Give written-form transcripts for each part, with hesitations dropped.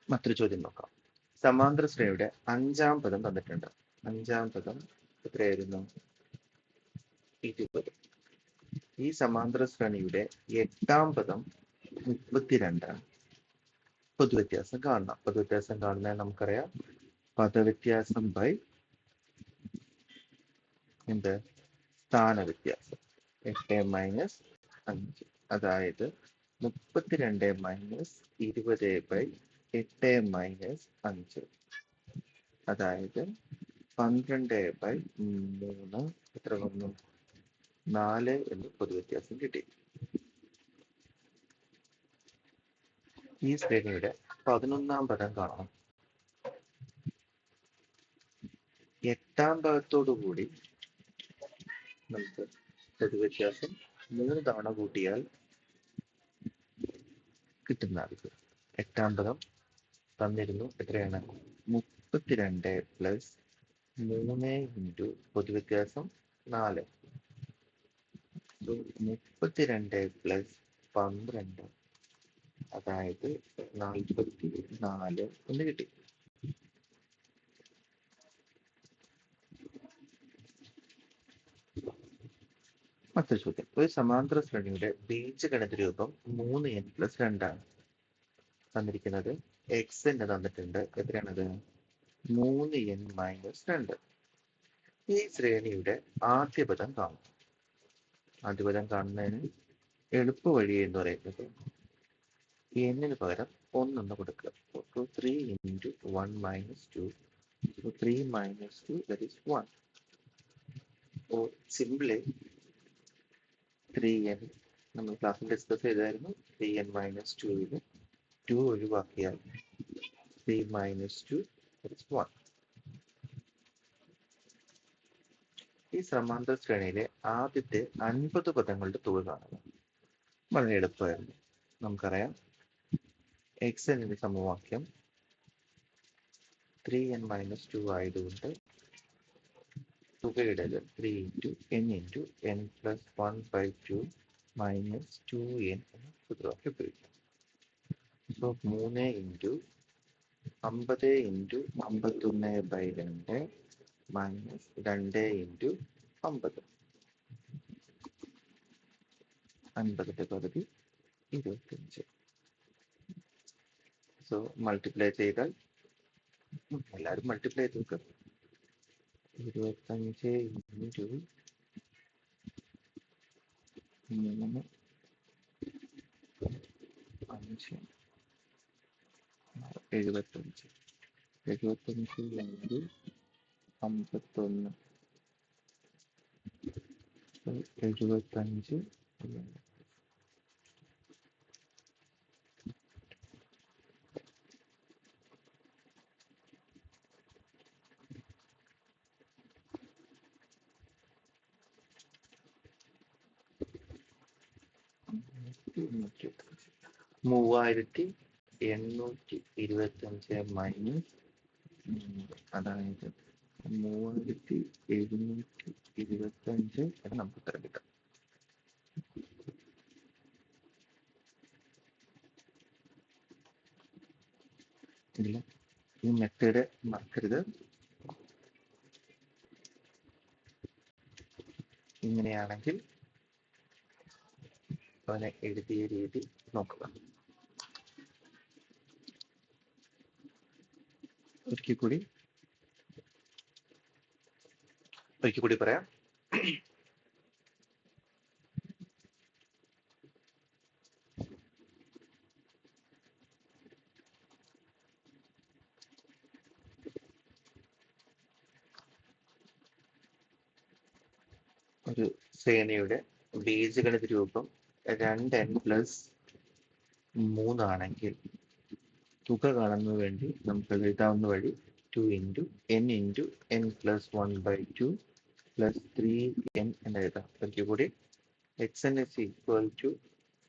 മറ്റൊരു ചോദ്യം നോക്കാം. സമാന്തര ശ്രേണിയുടെ അഞ്ചാം പദം തന്നിട്ടുണ്ട്. അഞ്ചാം പദം എത്രയായിരുന്നു? 20. ഈ സമാന്തര ശ്രേണിയുടെ എട്ടാം പദം 32. പൊതുവ്യത്യാസം കാണണം. പൊതുവ്യത്യാസം കാണുന്നത് നമുക്കറിയാം, പദവ്യത്യാസം ബൈ എന്ത്? സ്ഥാനവ്യത്യാസം. 8 മൈനസ് 5, അതായത് 32 മൈനസ് 20/8 മൈനസ് 5, അതായത് 12/3 എത്ര വന്നു? 4 എന്ന് പൊതുവ്യത്യാസം കിട്ടി. ഈ ശ്രേണിയുടെ 11ാം പദം കാണണം. എട്ടാം പദത്തോടു കൂടി നമുക്ക് പൊതുവ്യത്യാസം 3 തവണ കൂട്ടിയാൽ കിട്ടുന്നതായിരിക്കും. എട്ടാം പദം തന്നിരുന്നു. എത്രയാണ്? 32 പ്ലസ് 3 ഇൻറ്റു പൊതുവ്യത്യാസം 4. 32 പ്ലസ് 12, അതായത് 44 എന്ന് കിട്ടി. മറ്റൊരു ചോദ്യം. ഒരു സമാന്തര ശ്രേണിയുടെ ബീജഗണിത രൂപം 3n+2 ആണ്. തന്നിരിക്കുന്നത് എക്സ് എന്ന് തന്നിട്ടുണ്ട്. എത്രയാണത്? 3n-2. ഈ ശ്രേണിയുടെ ആദ്യ പദം കാണും. ആദ്യ പദം കാണുന്നതിന് എളുപ്പ വഴി എന്ന് പറയുന്നത് എന്നിന് പകരം 1 എന്ന് കൊടുക്കുക. 3 × 1 - 2, 3 - 2, that is 1. or simply 3n നമ്മൾ ക്ലാസ്സിൽ ഡിസ്കസ് ചെയ്തായിരുന്നു. 3n - 2 2 ഒഴിവാക്കിയാൽ 3 - 2, that is 1. ഈ സമാന്തര ശ്രേണിയിലെ ആദ്യത്തെ 50 പദങ്ങളുടെ തുക കാണുക. വളരെ എളുപ്പമായിരുന്നു. നമുക്കറിയാം, എക്സ് എന്നതിന്റെ സമവാക്യം 3n - 2 ആയതുകൊണ്ട് തുകയുടെ 3 × n × n+1/2 - 2n എന്ന സൂത്രവാക്യം ഉപയോഗിക്കാം. So 3 × 50 × 51/2 minus 2 × 50. 50ന്റെ പകുതി 25. സോ മൾട്ടിപ്ലൈ ചെയ്താൽ, എല്ലാവരും മൾട്ടിപ്ലൈ ചെയ്ത് നോക്കുക. 25 × 3 5 75. 75 × 51. 75 3825 മൈനസ്, അതായത് 3725 എന്ന് നമുക്ക് ഉത്തരം കിട്ടും. ഇല്ല, ഈ മെത്തേഡ് മറക്കരുത്. ഇങ്ങനെയാണെങ്കിൽ അവനെ എഴുതിയ രീതി നോക്കുക. ഒരിക്കൽ കൂടി പറയാം. ഒരു ശ്രേണിയുടെ ബീജഗണിത രൂപം 2n+3 ആണെങ്കിൽ തുക കാണുന്നതിന് വേണ്ടി നമുക്ക് എഴുതാവുന്ന വഴി 2 × n × n+1/2 +3n എന്ന് എഴുതാം. ഒരിക്കൽ കൂടി xn =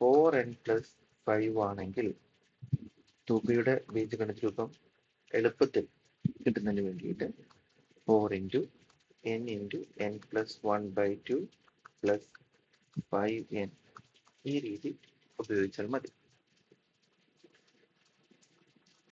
4n+5 ആണെങ്കിൽ തുകയുടെ ബീജഗണിത രൂപം എളുപ്പത്തിൽ കിട്ടുന്നതിന് വേണ്ടിയിട്ട് 4 × n × n+1/2 +5n ഈ രീതി ഉപയോഗിച്ചാൽ മതി.